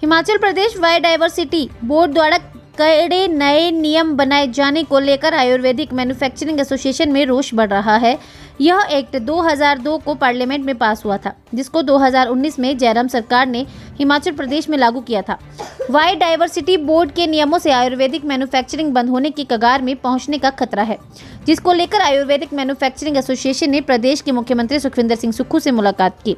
Himachal Pradesh biodiversity board द्वारा कड़े नए नियम बनाए जाने को लेकर आयुर्वेदिक मैन्युफैक्चरिंग एसोसिएशन में रोष बढ़ रहा है। यह एक्ट 2002 को पार्लियामेंट में पास हुआ था, जिसको 2019 में जयराम सरकार ने हिमाचल प्रदेश में लागू किया था। बायोडायवर्सिटी बोर्ड के नियमों से आयुर्वेदिक मैन्युफैक्चरिंग बंद होने की कगार में पहुंचने का खतरा है, जिसको लेकर आयुर्वेदिक मैन्युफैक्चरिंग एसोसिएशन ने प्रदेश के मुख्यमंत्री सुखविंदर सिंह सुक्खू से मुलाकात की।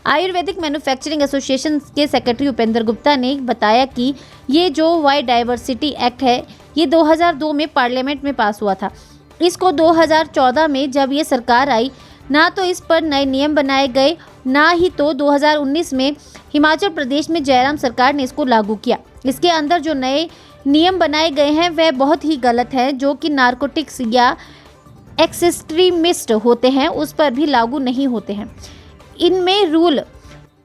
आयुर्वेदिक मैन्युफैक्चरिंग एसोसिएशन के सेक्रेटरी उपेंद्र गुप्ता ने बताया कि ये जो बायोडायवर्सिटी एक्ट है, ये 2002 में पार्लियामेंट में पास हुआ था। इसको 2014 में जब ये सरकार आई, ना तो इस पर नए नियम बनाए गए, ना ही तो 2019 में हिमाचल प्रदेश में जयराम सरकार ने इसको लागू किया। इसके अंदर जो नए नियम बनाए गए हैं वह बहुत ही गलत है, जो कि नारकोटिक्स या एक्सट्रीमिस्ट होते हैं उस पर भी लागू नहीं होते हैं। इनमें रूल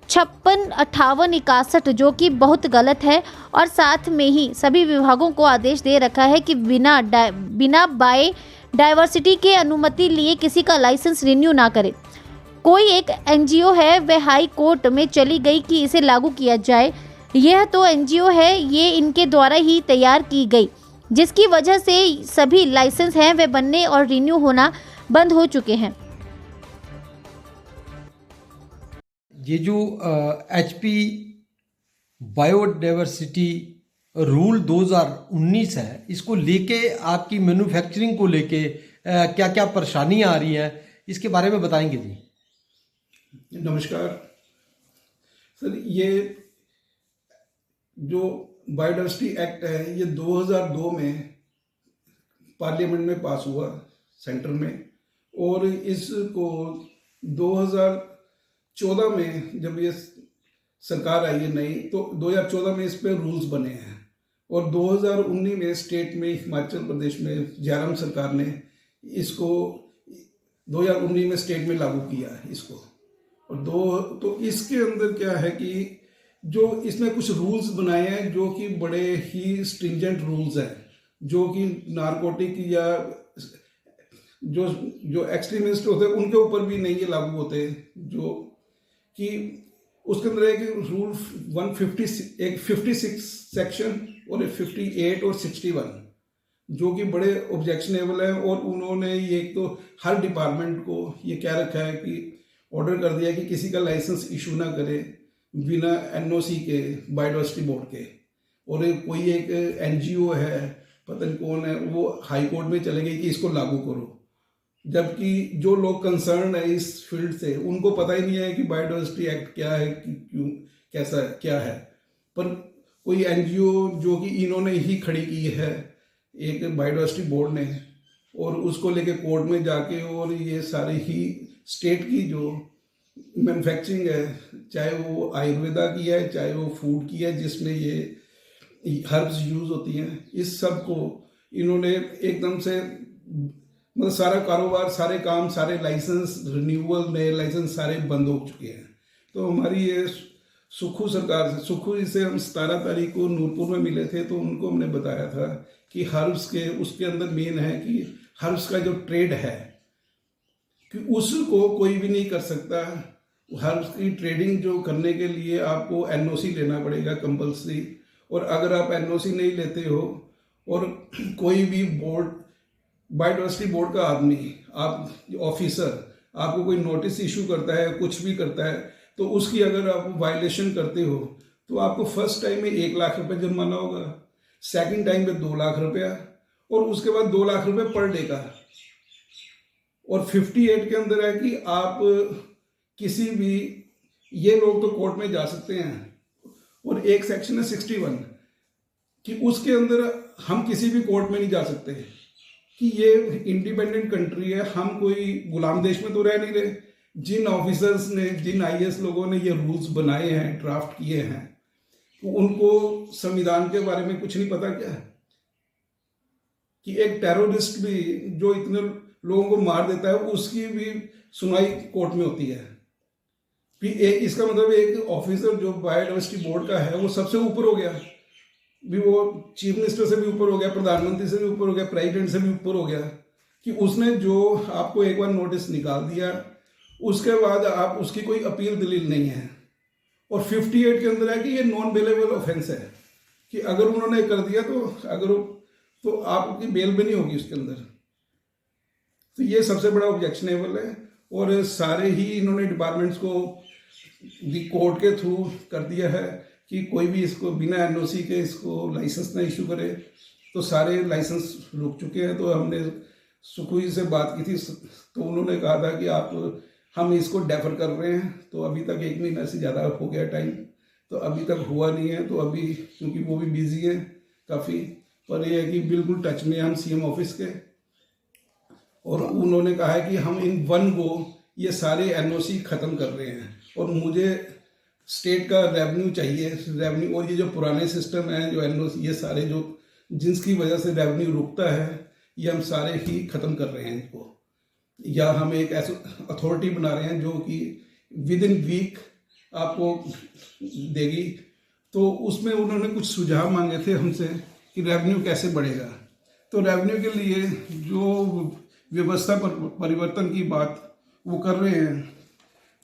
56, 58, 61 जो कि बहुत गलत है, और साथ में ही सभी विभागों को आदेश दे रखा है कि बिना बायोडायवर्सिटी के अनुमति लिए किसी का लाइसेंस रिन्यू ना करे। कोई एक एनजीओ है, वह हाई कोर्ट में चली गई कि इसे लागू किया जाए। यह तो एनजीओ है, ये इनके द्वारा ही तैयार की गई, जिसकी वजह से सभी लाइसेंस हैं वह बनने और रिन्यू होना बंद हो चुके हैं। ये जो HP बायोडायवर्सिटी रूल 2019 है, इसको लेके आपकी मैन्युफैक्चरिंग को लेके क्या क्या परेशानियां आ रही हैं, इसके बारे में बताएंगे जी। नमस्कार सर, ये जो बायोडायवर्सिटी एक्ट है ये 2002 में पार्लियामेंट में पास हुआ सेंटर में, और इसको 2014 में जब ये सरकार आई है नई, तो 2014 में इस पे रूल्स बने हैं, और 2019 में स्टेट में हिमाचल प्रदेश में जयराम सरकार ने इसको 2019 में स्टेट में लागू किया है इसको। और तो इसके अंदर क्या है कि जो इसमें कुछ रूल्स बनाए हैं जो कि बड़े ही स्ट्रिंजेंट रूल्स हैं, जो कि नारकोटिक या जो एक्सट्रीमिस्ट होते हैं उनके ऊपर भी नहीं ये लागू होते, जो कि उसके अंदर एक रूल 56 सेक्शन और 58 और 61 जो कि बड़े ऑब्जेक्शनेबल है। और उन्होंने ये तो हर डिपार्टमेंट को ये कह रखा है कि ऑर्डर कर दिया कि किसी का लाइसेंस इशू ना करे बिना NOC के बायोडायवर्सिटी बोर्ड के। और कोई एक NGO है, पता नहीं कौन है, वो हाई कोर्ट में चले गए कि इसको लागू करो, जबकि जो लोग कंसर्न है इस फील्ड से उनको पता ही नहीं है कि बायोडायवर्सिटी एक्ट क्या है, कि क्यों कैसा क्या है। पर कोई NGO जो कि इन्होंने ही खड़ी की है एक बायोडायवर्सिटी बोर्ड ने, और उसको लेके कोर्ट में जाके, और ये सारी ही स्टेट की जो मैन्युफैक्चरिंग है, चाहे वो आयुर्वेदा की है चाहे वो फूड की है जिसमें ये हर्ब्स यूज होती हैं, इस सब को इन्होंने एकदम से मतलब सारा कारोबार, सारे काम, सारे लाइसेंस रिन्यूअल, नए लाइसेंस सारे बंद हो चुके हैं। तो हमारी ये सुक्खू सरकार से, सुक्खू जी से हम 17 तारीख को नूरपुर में मिले थे, तो उनको हमने बताया था कि हर्ब्स के उसके अंदर मेन है कि हर्ब्स का जो ट्रेड है कि उसको कोई भी नहीं कर सकता। हर्ब्स की ट्रेडिंग जो करने के लिए आपको NOC लेना पड़ेगा कंपल्सरी, और अगर आप NOC नहीं लेते हो और कोई भी बोर्ड, बायोडायवर्सिटी बोर्ड का आदमी, आप ऑफिसर, आपको कोई नोटिस इशू करता है, कुछ भी करता है, तो उसकी अगर आप वायलेशन करते हो तो आपको फर्स्ट टाइम में 1 लाख रुपए जुर्माना होगा, सेकंड टाइम पे 2 लाख रुपया, और उसके बाद 2 लाख रुपए पर डे का। और 58 के अंदर है कि आप किसी भी, ये लोग तो कोर्ट में जा सकते हैं, और एक सेक्शन है 61 कि उसके अंदर हम किसी भी कोर्ट में नहीं जा सकते, कि ये इंडिपेंडेंट कंट्री है, हम कोई गुलाम देश में तो रह नहीं रहे। जिन ऑफिसर्स ने, जिन IAS लोगों ने ये रूल्स बनाए हैं, ड्राफ्ट किए हैं, तो उनको संविधान के बारे में कुछ नहीं पता क्या है, कि एक टेररिस्ट भी जो इतने लोगों को मार देता है उसकी भी सुनवाई कोर्ट में होती है। इसका मतलब एक ऑफिसर जो बायोडायवर्सिटी बोर्ड का है वो सबसे ऊपर हो गया, भी वो चीफ मिनिस्टर से भी ऊपर हो गया, प्रधानमंत्री से भी ऊपर हो गया, प्रेसिडेंट से भी ऊपर हो गया, कि उसने जो आपको एक बार नोटिस निकाल दिया, उसके बाद आप उसकी कोई अपील दलील नहीं है, और 58 के अंदर है कि ये नॉन बेलेबल ऑफेंस है, कि अगर उन्होंने कर दिया तो आपकी बेल भी नहीं होगी उसके अंदर। तो ये सबसे बड़ा ऑब्जेक्शनेबल है। और सारे ही इन्होंने डिपार्टमेंट्स को कोर्ट के थ्रू कर दिया है कि कोई भी इसको बिना एनओसी के इसको लाइसेंस ना इशू करे। तो सारे लाइसेंस रुक चुके हैं। तो हमने सुखोई से बात की थी, तो उन्होंने कहा था कि हम इसको डेफर कर रहे हैं। तो अभी तक 1 महीना से ज़्यादा हो गया टाइम, तो अभी तक हुआ नहीं है। तो अभी क्योंकि वो भी बिजी है काफ़ी, पर ये है कि बिल्कुल टच में हम सीएम ऑफिस के, और उन्होंने कहा है कि हम इन वन गो ये सारे एनओसी ख़त्म कर रहे हैं। और मुझे स्टेट का रेवेन्यू चाहिए, रेवेन्यू, और ये जो पुराने सिस्टम है जो एनओसी, ये सारे जो जिसकी वजह से रेवेन्यू रुकता है, ये हम सारे ही ख़त्म कर रहे हैं इनको। या हम एक ऐसे अथॉरिटी बना रहे हैं जो कि विद इन वीक आपको देगी। तो उसमें उन्होंने कुछ सुझाव मांगे थे हमसे कि रेवेन्यू कैसे बढ़ेगा। तो रेवेन्यू के लिए जो व्यवस्था परिवर्तन की बात वो कर रहे हैं,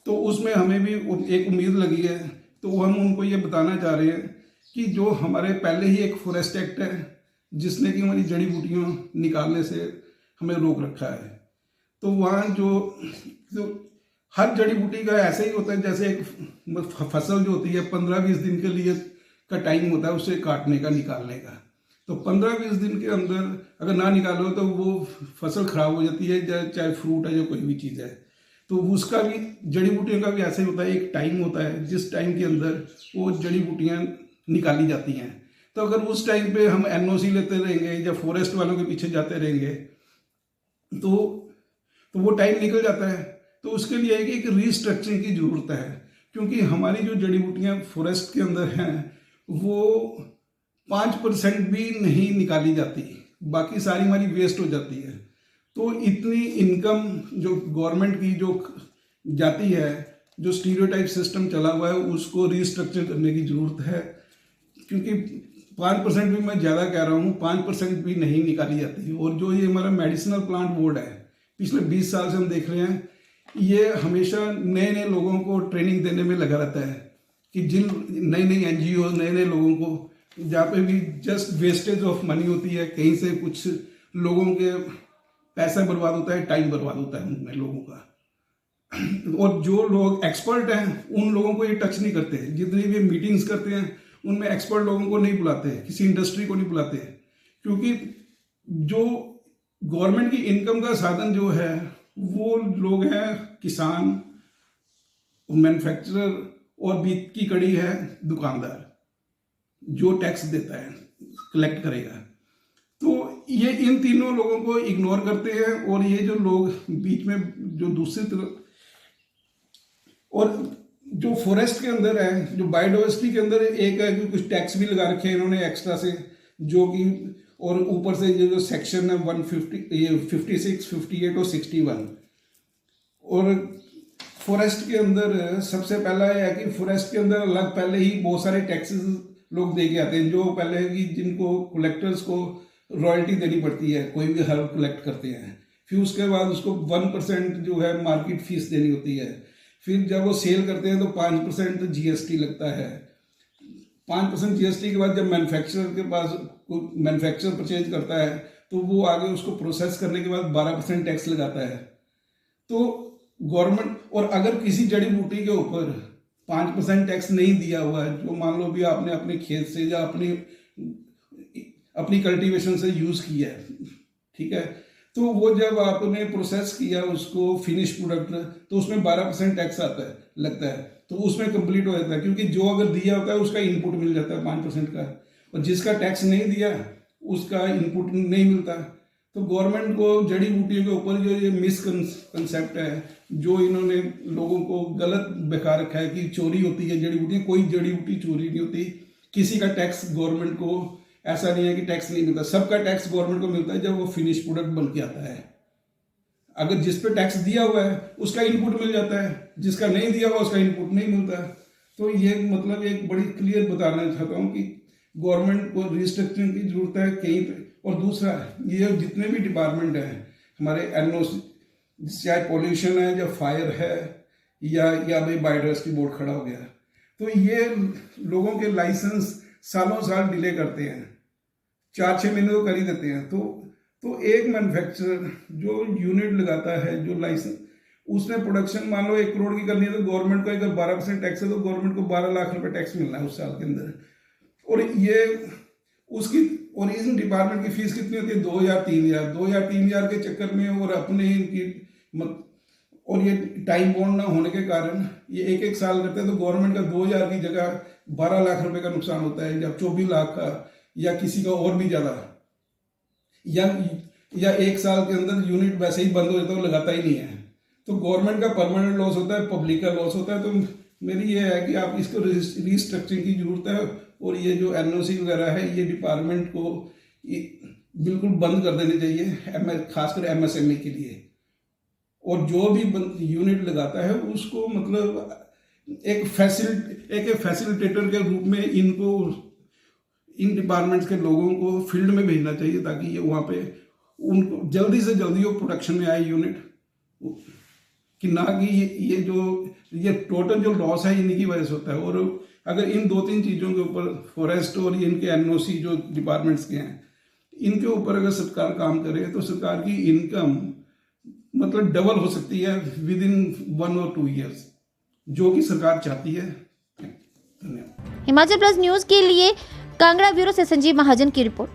तो उसमें हमें भी एक उम्मीद लगी है। तो हम उनको ये बताना चाह रहे हैं कि जो हमारे पहले ही एक फॉरेस्ट एक्ट है जिसने कि हमारी जड़ी बूटियों निकालने से हमें रोक रखा है। तो वहाँ जो हर जड़ी बूटी का ऐसा ही होता है, जैसे एक फसल जो होती है 15-20 दिन के लिए का टाइम होता है उसे काटने का, निकालने का। तो 15-20 दिन के अंदर अगर ना निकालो तो वो फसल खराब हो जाती है, चाहे फ्रूट है या कोई भी चीज़ है। तो उसका भी, जड़ी बूटियों का भी ऐसा ही होता है, एक टाइम होता है जिस टाइम के अंदर वो जड़ी बूटियाँ निकाली जाती हैं। तो अगर उस टाइम पे हम एनओसी लेते रहेंगे या फॉरेस्ट वालों के पीछे जाते रहेंगे तो वो टाइम निकल जाता है। तो उसके लिए एक रीस्ट्रक्चरिंग की ज़रूरत है, क्योंकि हमारी जो जड़ी बूटियाँ फॉरेस्ट के अंदर हैं वो 5% भी नहीं निकाली जाती, बाकी सारी हमारी वेस्ट हो जाती है। तो इतनी इनकम जो गवर्नमेंट की जो जाती है, जो स्टीरियोटाइप सिस्टम चला हुआ है, उसको रीस्ट्रक्चर करने की ज़रूरत है। क्योंकि 5% भी मैं ज़्यादा कह रहा हूँ, 5% भी नहीं निकाली जाती। और जो ये हमारा मेडिसिनल प्लांट बोर्ड है, पिछले 20 साल से हम देख रहे हैं, ये हमेशा नए नए लोगों को ट्रेनिंग देने में लगा रहता है कि जिन नई एनजीओ नए लोगों को, जहाँ पे भी जस्ट वेस्टेज ऑफ मनी होती है, कहीं से कुछ लोगों के पैसा बर्बाद होता है, टाइम बर्बाद होता है उनमें लोगों का। और जो लोग एक्सपर्ट हैं उन लोगों को ये टच नहीं करते। जितनी भी मीटिंग्स करते हैं उनमें एक्सपर्ट लोगों को नहीं बुलाते, किसी इंडस्ट्री को नहीं बुलाते, क्योंकि जो गवर्नमेंट की इनकम का साधन जो है वो लोग हैं किसान, मैन्युफैक्चरर, और बीच की कड़ी है दुकानदार जो टैक्स देता है, कलेक्ट करेगा। तो ये इन तीनों लोगों को इग्नोर करते हैं। और ये जो लोग बीच में जो दूसरी तरफ, और जो फॉरेस्ट के अंदर है, जो बायोडाइवर्सिटी के अंदर एक है कि कुछ टैक्स भी लगा रखे हैं इन्होंने एक्स्ट्रा से, जो कि, और ऊपर से ये जो सेक्शन है 56, 58 और 61। और फॉरेस्ट के अंदर सबसे पहला है कि फॉरेस्ट के अंदर अलग पहले ही बहुत सारे टैक्सेस लोग दे के आते हैं, जो पहले कि जिनको कलेक्टर्स को रॉयल्टी देनी पड़ती है, कोई भी हर्ब कलेक्ट करते हैं। फिर उसके बाद उसको 1% जो है मार्केट फीस देनी होती है। फिर जब वो सेल करते हैं तो 5% जीएसटी लगता है। 5% जीएसटी के बाद जब मैन्युफैक्चरर के पास मैन्युफैक्चरर परचेज करता है तो वो आगे उसको प्रोसेस करने के बाद 12% टैक्स लगाता है। तो गवर्नमेंट, और अगर किसी जड़ी बूटी के ऊपर 5% टैक्स नहीं दिया हुआ है, जो मान लो भी आपने अपने खेत से या अपनी कल्टीवेशन से यूज़ किया है, ठीक है, तो वो जब आपने प्रोसेस किया उसको फिनिश प्रोडक्ट, तो उसमें 12% टैक्स आता है, लगता है। तो उसमें कंप्लीट हो जाता है, क्योंकि जो अगर दिया होता है उसका इनपुट मिल जाता है 5% का, और जिसका टैक्स नहीं दिया उसका इनपुट नहीं मिलता। तो गवर्नमेंट को जड़ी बूटियों के ऊपर जो ये मिसकंसेप्ट है, जो इन्होंने लोगों को गलत बता रखा है कि चोरी होती है जड़ी बूटी, कोई जड़ी बूटी चोरी नहीं होती। किसी का टैक्स गवर्नमेंट को ऐसा नहीं है कि टैक्स नहीं मिलता, सबका टैक्स गवर्नमेंट को मिलता है जब वो फिनिश प्रोडक्ट बन के आता है। अगर जिस पे टैक्स दिया हुआ है उसका इनपुट मिल जाता है, जिसका नहीं दिया हुआ उसका इनपुट नहीं मिलता। तो ये मतलब एक बड़ी क्लियर बताना चाहता हूँ कि गवर्नमेंट को रिस्ट्रक्चरिंग की जरूरत है कहीं पे। और दूसरा, ये जितने भी डिपार्टमेंट हैं हमारे एनओसी, चाहे पॉल्यूशन है या फायर है या भाई बायोडाइवर्सिटी बोर्ड खड़ा हो गया, तो ये लोगों के लाइसेंस सालों साल डिले करते हैं, 4-6 महीने तो कर ही देते हैं। तो एक मैन्युफैक्चरर जो यूनिट लगाता है, जो लाइसेंस, उसने प्रोडक्शन मान लो 1 करोड़ की करनी है तो गवर्नमेंट को अगर 12% टैक्स है तो गवर्नमेंट को 12 लाख रुपए टैक्स मिलना है उस साल के अंदर। और ये उसकी और इस डिपार्टमेंट की फीस कितनी होती है? 2,000-3,000 के चक्कर में, और अपने इनकी और ये टाइम बॉन्ड ना होने के कारण ये 1-1 साल करते हैं तो गवर्नमेंट का 2,000 की जगह 12 लाख रुपए का नुकसान होता है, या 24 लाख का, या किसी का और भी ज्यादा, या 1 साल के अंदर यूनिट वैसे ही बंद हो जाता है, वो लगाता ही नहीं है। तो गवर्नमेंट का परमानेंट लॉस होता है, पब्लिक का लॉस होता है। तो मेरी ये है कि आप इसको रिस्ट्रक्चरिंग की जरूरत है, और ये जो एनओसी वगैरह है ये डिपार्टमेंट को बिल्कुल बंद कर देने चाहिए, खासकर एमएसएमई के लिए। और जो भी यूनिट लगाता है उसको मतलब एक फैसिलिटेटर के रूप में इनको, इन डिपार्टमेंट्स के लोगों को फील्ड में भेजना चाहिए, ताकि ये वहाँ पे उनको जल्दी से जल्दी वो प्रोडक्शन में आए यूनिट, कि ना कि ये टोटल जो लॉस है इन्हीं की वजह से होता है। और अगर इन 2-3 चीज़ों के ऊपर, फॉरेस्ट और इनके एनओसी जो डिपार्टमेंट्स के हैं, इनके ऊपर अगर सरकार काम करे तो सरकार की इनकम मतलब डबल हो सकती है विद इन 1 और 2 ईयर्स, जो कि सरकार चाहती है। धन्यवाद। हिमाचल प्लस न्यूज़ के लिए कांगड़ा ब्यूरो से संजीव महाजन की रिपोर्ट।